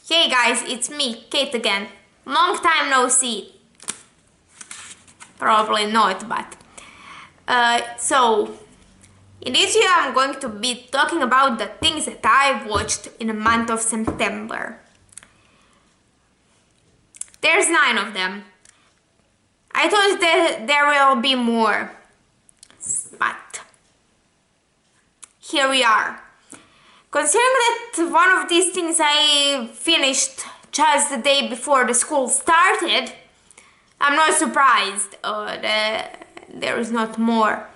Hey guys, it's me, Kate again. Long time no see. Probably not, but... in this video I'm going to be talking about the things that I watched in the month of September. There's 9 of them. I thought that there will be more, but here we are. Considering that one of these things I finished just the day before the school started, I'm not surprised that there is not more.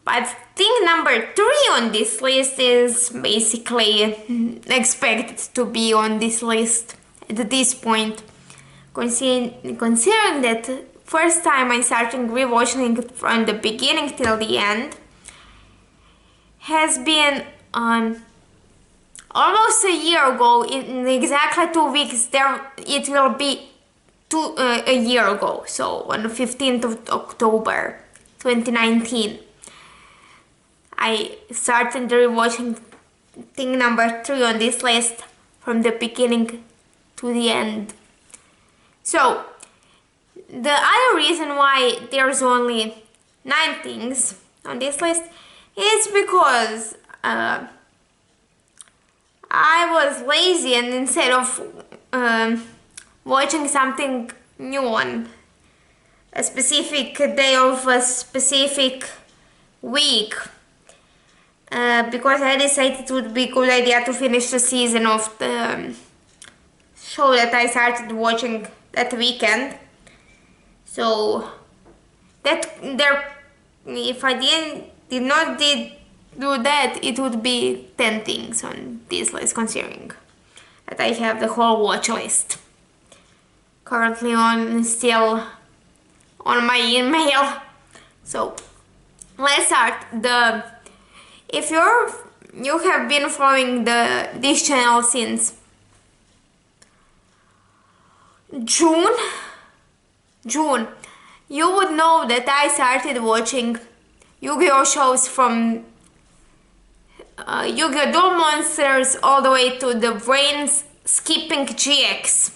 But thing number 3 on this list is basically expected to be on this list at this point. Considering that first time I started rewatching it from the beginning till the end has been almost a year ago. In exactly 2 weeks it will be a year ago, so on the 15th of October 2019 I started rewatching thing number 3 on this list from the beginning to the end. So the other reason why there's only 9 things on this list is because I was lazy, and instead of watching something new on a specific day of a specific week, because I decided it would be a good idea to finish the season of the show that I started watching that weekend. So that if I did not do that, it would be 10 things on this list, considering that I have the whole watch list currently still on my email. So let's start. If you have been following this channel since June, you would know that I started watching Yu-Gi-Oh shows from Yu-Gi-Oh! Duel Monsters all the way to the Vrains skipping GX.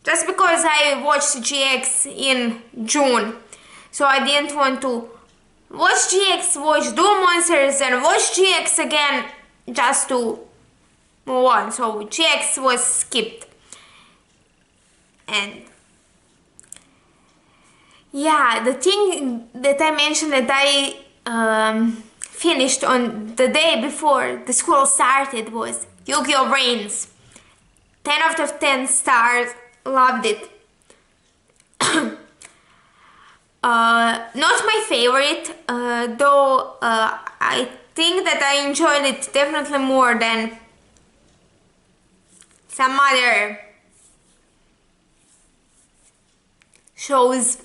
Just because I watched GX in June, so I didn't want to watch GX, watch Duel Monsters, and watch GX again just to move on. So GX was skipped. And yeah, the thing that I mentioned that I finished on the day before the school started was Yu-Gi-Oh! Vrains. 10 out of 10 stars, loved it. Not my favorite, though I think that I enjoyed it definitely more than some other shows.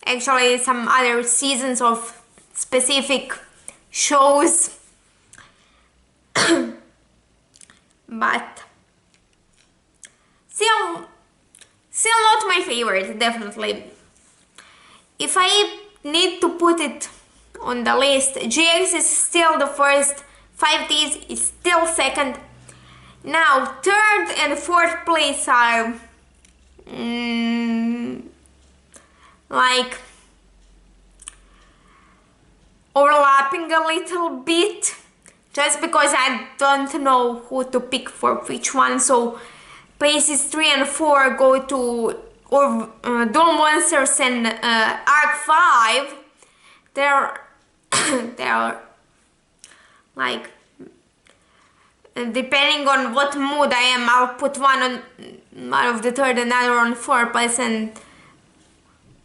Actually, some other seasons of specific shows. But still not my favorite, definitely. If I need to put it on the list, GX is still the first, 5Ds is still second. Now, 3rd and 4th place are like overlapping a little bit, just because I don't know who to pick for which one. So places 3 and 4 go to Duel Monsters and Arc 5. They're like, depending on what mood I am, I'll put one on out of the 3rd, another on 4th place, and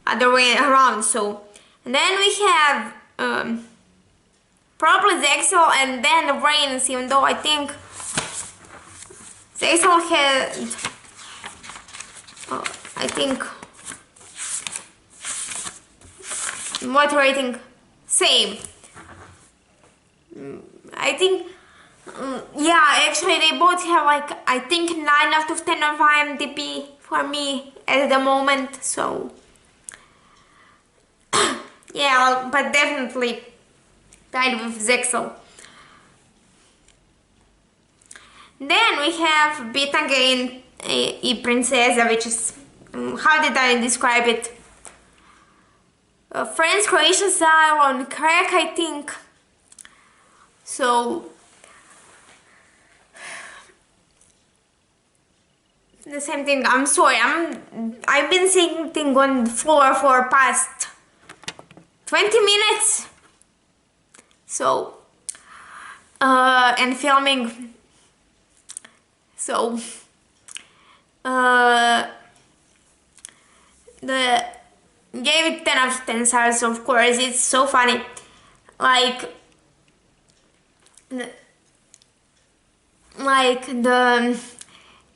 other way around. So, and then we have probably Zexal and then the Vrains, even though I think Zexal had I think what rating? Same. I think yeah, actually they both have like, I think 9 out of 10 of IMDb for me at the moment, so yeah, but definitely tied with Zexal. Then we have Bitange in princeze, which is, how did I describe it? French Croatian style on crack, I think. So the same thing. I'm sorry. I've been sitting on the floor for past 20 minutes. So and filming. So the gave it 10 out of 10 stars. Of course, it's so funny. Like the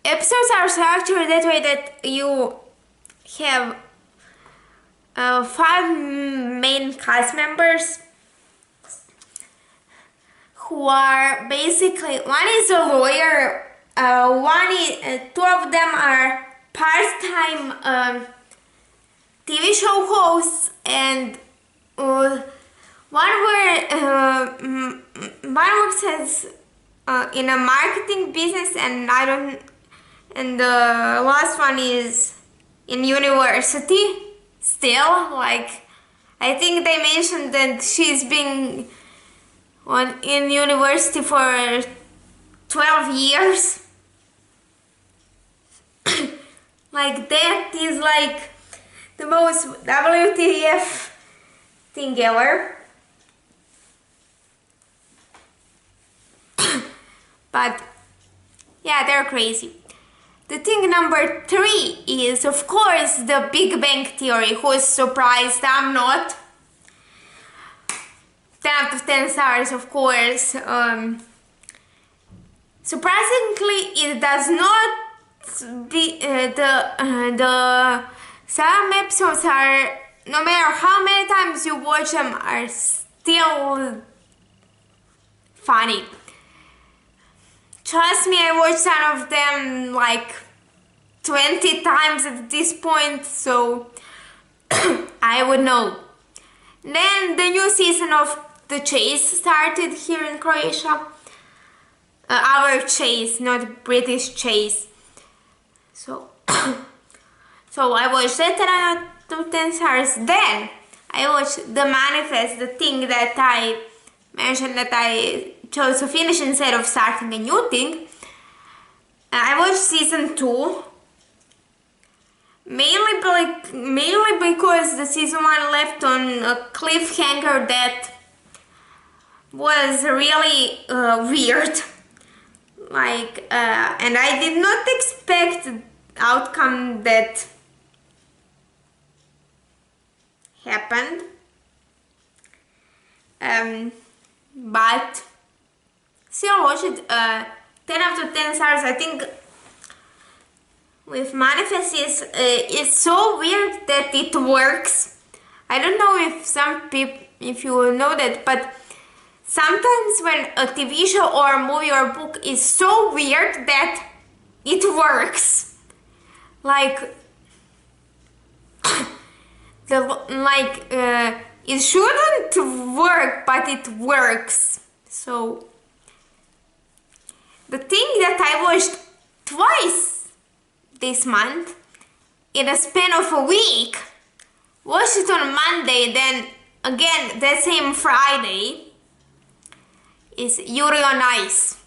episodes are structured that way that you have 5 main cast members who are basically, one is a lawyer, two of them are part-time TV show hosts, and one works as in a marketing business, and and the last one is in university still. Like, I think they mentioned that she's been in university for 12 years. Like, that is like the most WTF thing ever. But yeah, they're crazy. The thing number 3 is, of course, the Big Bang Theory. Who's surprised? I'm not. 10 out of 10 stars, of course. Surprisingly, it does not be some episodes are, no matter how many times you watch them, are still funny. Trust me, I watched some of them like 20 times at this point, so I would know. Then the new season of The Chase started here in Croatia. Our Chase, not British Chase. So, so I watched that 10 out of 10 stars. Then I watched The Manifest, the thing that I mentioned that I chose to finish instead of starting a new thing. I watched season 2. Mainly because the season 1 left on a cliffhanger that was really weird. Like, and I did not expect the outcome that happened. But still watch it. 10 out of 10 stars. I think with Manifest is it's so weird that it works. I don't know if some people, if you know that, but sometimes when a TV show or a movie or a book is so weird that it works. Like it shouldn't work, but it works. So the thing that I watched twice this month in a span of a week, watched it on Monday, then again that same Friday, is Yuri on Ice.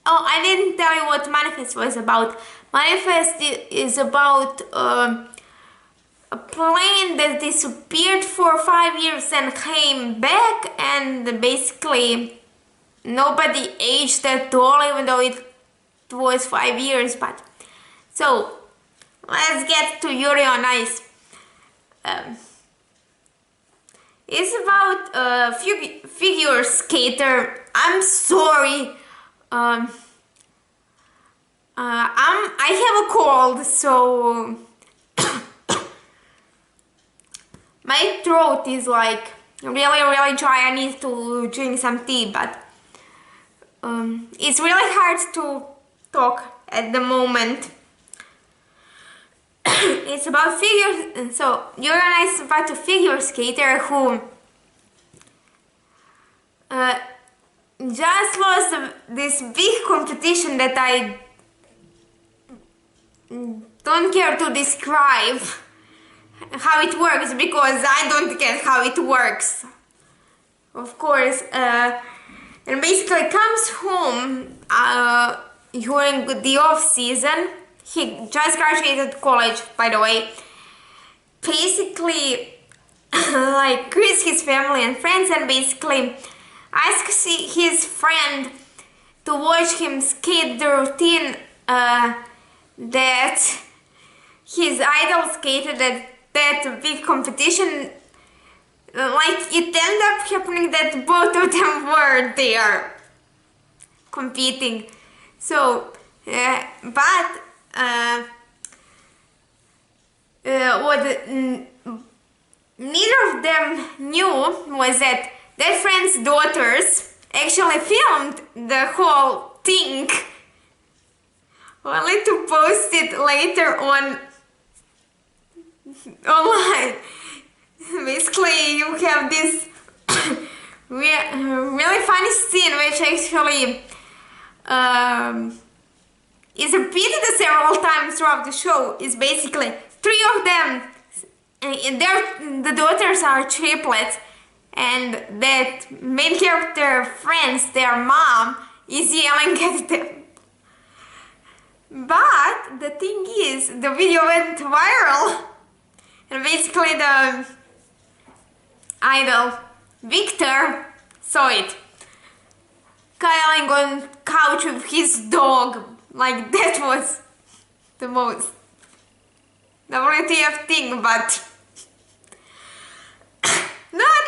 Oh, I didn't tell you what Manifest was about. Manifest is about a plane that disappeared for 5 years and came back, and basically nobody aged at all, even though it was 5 years. But so let's get to Yuri on Ice. It's about a figure skater. I'm sorry. I have a cold, so my throat is like really dry. I need to drink some tea, but it's really hard to talk at the moment. It's about figures. So Yuri on Ice is about a figure skater who just lost this big competition that I don't care to describe how it works, because I don't get how it works, of course. And basically comes home during the off season. He just graduated college, by the way. Basically like greets his family and friends, and basically asks his friend to watch him skate the routine that his idol skated at that big competition. Like, it ended up happening that both of them were there competing. So but what neither of them knew was that their friend's daughters actually filmed the whole thing, only to post it later on online. Basically, you have this really funny scene, which actually is repeated several times throughout the show. Is basically three of them, the daughters are triplets, and that main character friends, their mom, is yelling at them. But the thing is, the video went viral, and basically the idol Victor saw it, cuddling on couch with his dog. Like, that was the most WTF thing, but not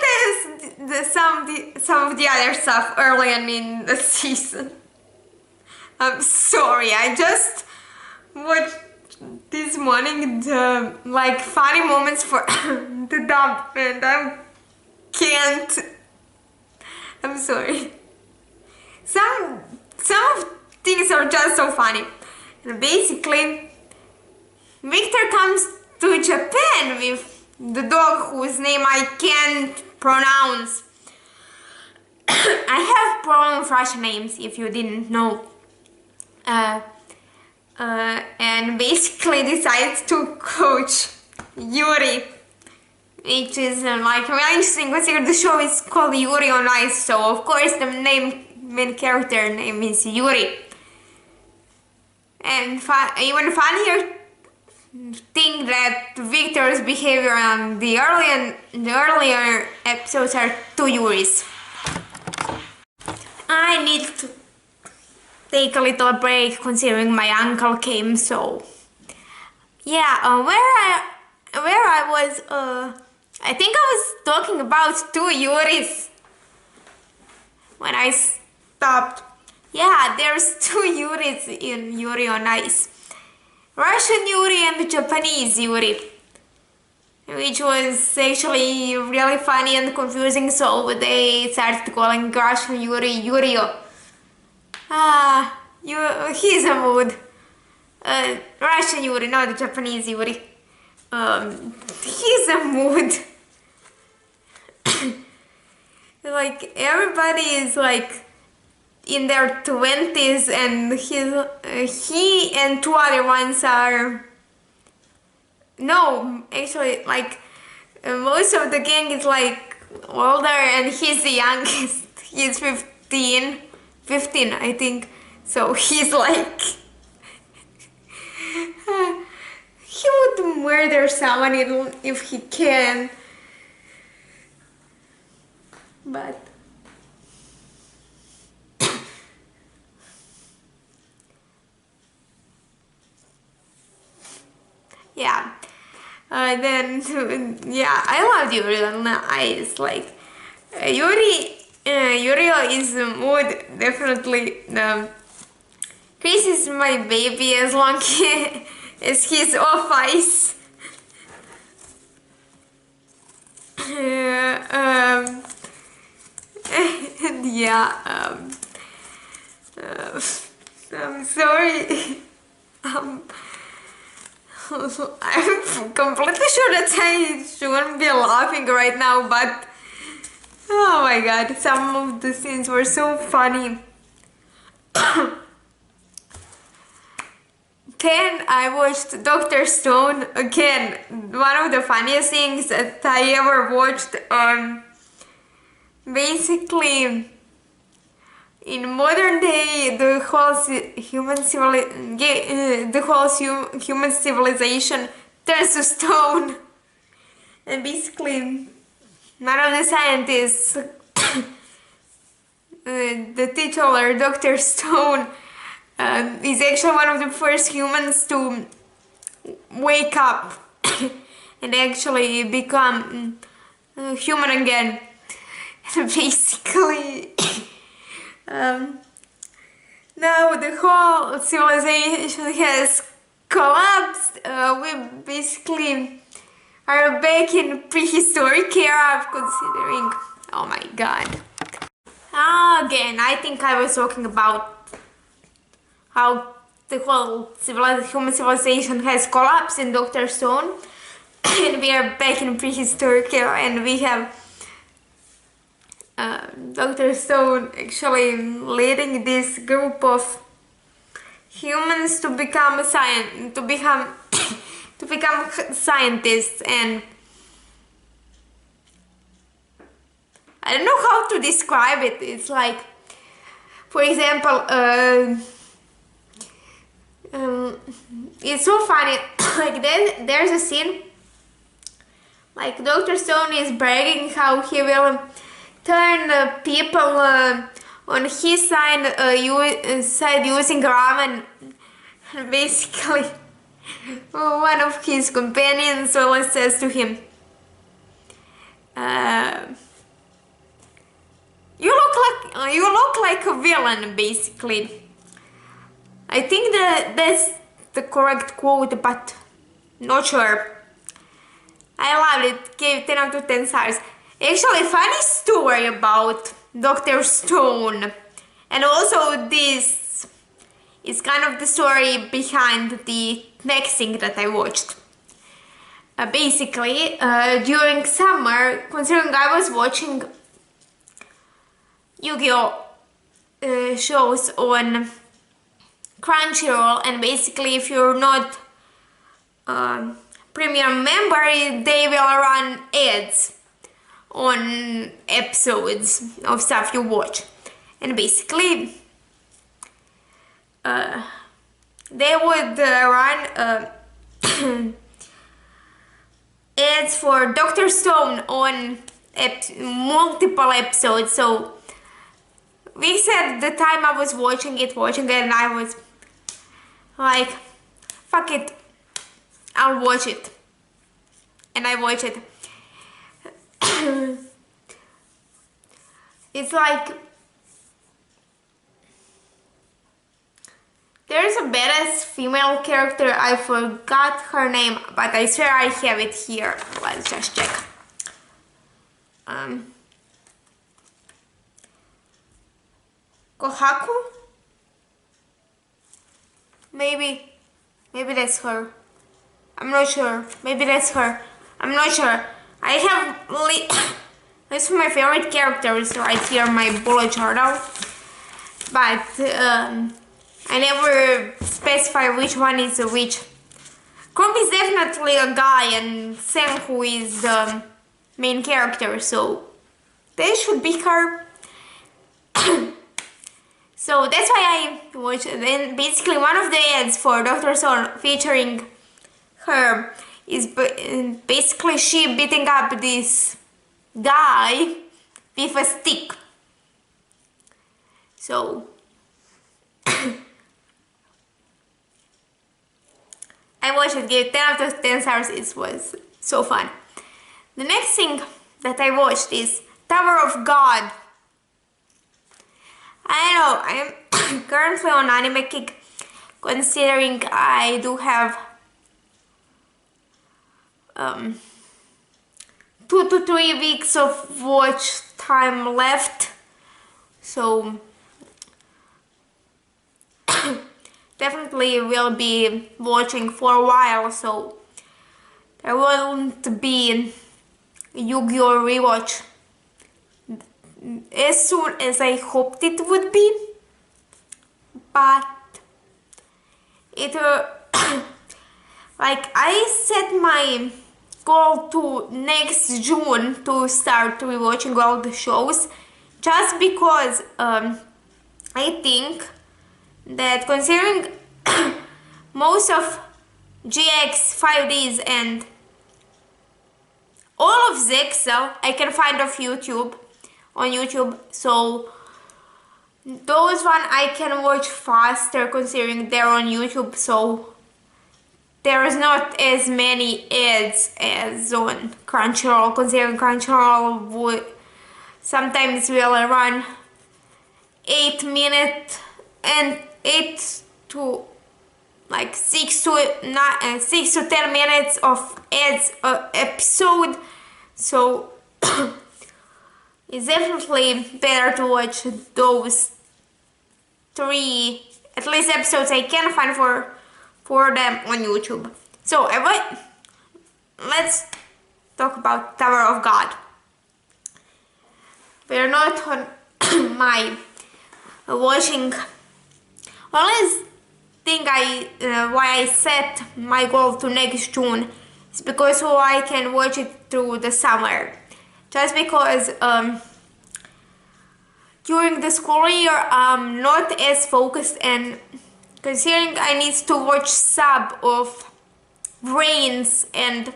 as some of the other stuff early on in the season. I'm sorry, I just watched this morning the like funny moments for the dub, and I can't. I'm sorry. Some of things are just so funny. And basically, Victor comes to Japan with the dog whose name I can't pronounce. I have problem with Russian names, if you didn't know. And basically decides to coach Yuri, which is like really interesting considering the show is called Yuri on Ice, so of course the main character name is Yuri. And even funnier thing that Victor's behavior on the earlier episodes are two Yuris. I need to take a little break considering my uncle came, so yeah. Where I was, I think I was talking about two Yuris when I stopped. Yeah, there's two Yuris in Yuri on Ice. Russian Yuri and Japanese Yuri, which was actually really funny and confusing, so they started calling Russian Yuri Yurio. He's a mood. Russian Yuri, not the Japanese Yuri. He's a mood. Like, everybody is like in their 20s, and he and two other ones are, no, actually, like, most of the gang is like older, and he's the youngest. He's 15, I think. So he's like, he would murder someone if he can. But yeah, then yeah, I love Yuri on Ice. Like, Yuri is a mood, definitely. Chris is my baby as long as he's off ice. And yeah, I'm sorry. I'm completely sure that I shouldn't be laughing right now, but Oh my god, some of the scenes were so funny. Then I watched Dr. Stone again. One of the funniest things that I ever watched. Basically, in modern day, the whole human civilization turns to stone, and basically, one of the scientists, the titular Dr. Stone, is actually one of the first humans to wake up and actually become human again. And basically, now the whole civilization has collapsed. We basically are back in prehistoric era, considering. Oh my god. Again, I think I was talking about how the whole human civilization has collapsed in Dr. Stone, and we are back in prehistoric era, and we have Dr. Stone actually leading this group of humans to become scientists, and I don't know how to describe it. It's like, for example, it's so funny. Like there's a scene, like Dr. Stone is bragging how he will turn people on his side using ramen. And basically, one of his companions always says to him, "You look like a villain." Basically, I think that's the correct quote, but not sure. I loved it. Gave 10 out of 10 stars. Actually, funny story about Dr. Stone, and also this is kind of the story behind the next thing that I watched. Basically, during summer, considering I was watching Yu-Gi-Oh shows on Crunchyroll, and basically if you're not premium member, they will run ads on episodes of stuff you watch, and basically they would run ads for Dr. Stone on multiple episodes. So we said the time I was watching it, and I was like, fuck it, I'll watch it. And I watch it. It's like, there's a badass female character, I forgot her name, but I swear I have it here. Let's just check. Kohaku? Maybe that's her. I'm not sure. Maybe that's her. I'm not sure. I have this is my favorite characters right here in my bullet journal, but I never specify which one is which. Crump is definitely a guy, and Sam, who is the main character, so that should be her. So that's why I watched it. And basically one of the ads for Dr. Stone featuring her is basically she beating up this guy with a stick. So I watched it, gave 10 out of 10 stars. It was so fun. The next thing that I watched is Tower of God. I know, I'm currently on anime kick, considering I do have 2 to 3 weeks of watch time left, so definitely will be watching for a while, so there won't be Yu-Gi-Oh rewatch as soon as I hoped it would be, but it like I set my goal to next June to start rewatching all the shows, just because I think that considering most of GX 5Ds and all of Zexel I can find on YouTube, so those one I can watch faster considering they're on YouTube, so there is not as many ads as on Crunchyroll, considering Crunchyroll would sometimes will run 8 minutes and 8 to like 6 to 10 minutes of ads episode, so it's definitely better to watch those 3 at least episodes I can find for them on YouTube. So let's talk about Tower of God. We're not on my watching. Only thing why I set my goal to next June is because so I can watch it through the summer. Just because during the school year I'm not as focused, and considering I need to watch sub of Vrains and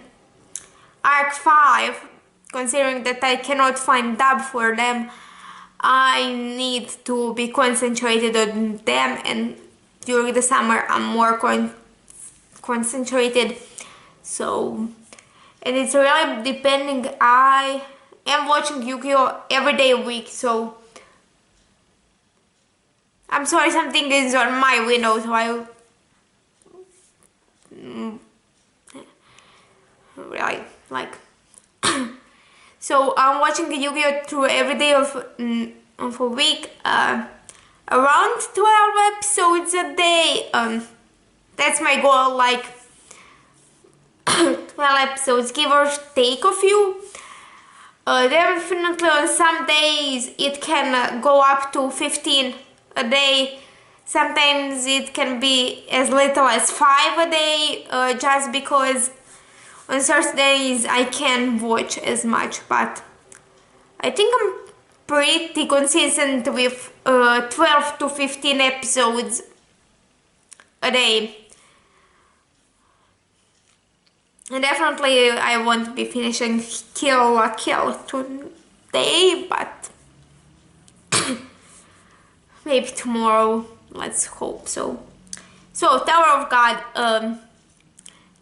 Arc 5, considering that I cannot find dub for them, I need to be concentrated on them, and during the summer I'm more concentrated. So, and it's really depending. I am watching Yu-Gi-Oh! Every day a week, so I'm sorry something is on my window, so I really like so I'm watching the Yu-Gi-Oh! Through every day of a week, around 12 episodes a day. That's my goal, like 12 episodes, give or take a few. Definitely on some days it can go up to 15 a day. Sometimes it can be as little as 5 a day, just because on certain days I can't watch as much, but I think I'm pretty consistent with 12 to 15 episodes a day. And definitely I won't be finishing Kill la Kill today, but maybe tomorrow, let's hope so. So, Tower of God,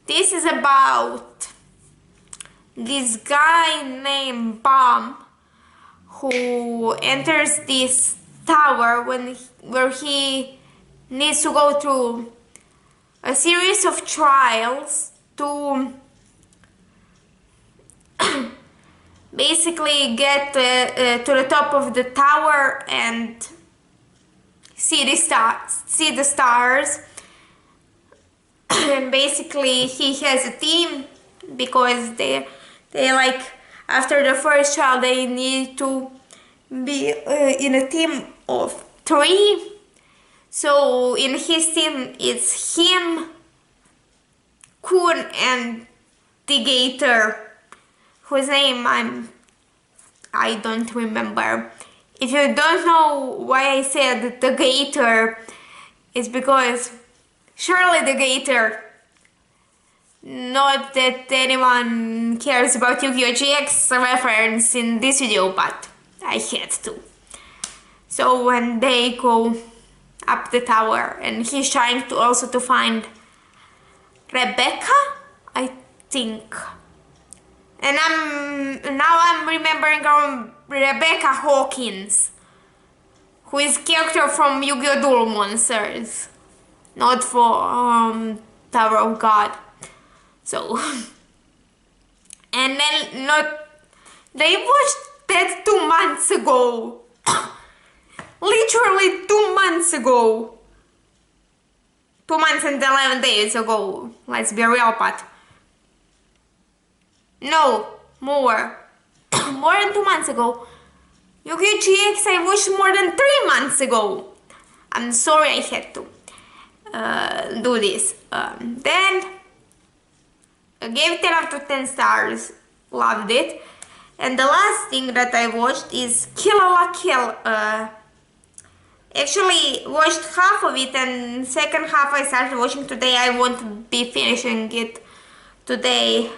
this is about this guy named Bomb who enters this tower where he needs to go through a series of trials to basically get to the top of the tower and see the stars. And basically he has a team, because they like after the first trial they need to be in a team of 3. So in his team it's him, Kun, and the Gator, whose name I don't remember. If you don't know why I said the Gator, it's because surely the Gator, not that anyone cares about Yu-Gi-Oh! GX reference in this video, but I had to. So when they go up the tower and he's trying to also to find Rebecca, I think. And I'm remembering Rebecca Hawkins, who is character from Yu-Gi-Oh! Duel Monsters, not for Tower of God. So, and then they watched that 2 months ago. Literally 2 months ago. 2 months and 11 days ago. Let's be real, but no, more. More than 2 months ago. Yu-Gi-Oh! GX I watched more than 3 months ago. I'm sorry I had to do this. Then I gave 10 out of 10 stars. Loved it. And the last thing that I watched is Kill La Kill. Actually watched half of it, and second half I started watching today. I won't be finishing it today,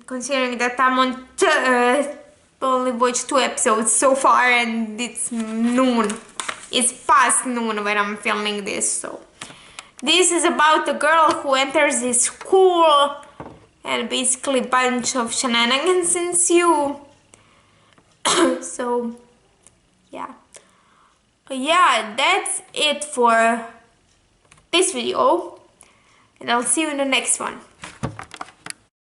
considering that I'm on only watched 2 episodes so far, and it's noon. It's past noon when I'm filming this. So this is about a girl who enters this school, and basically a bunch of shenanigans ensue. So yeah, that's it for this video, and I'll see you in the next one.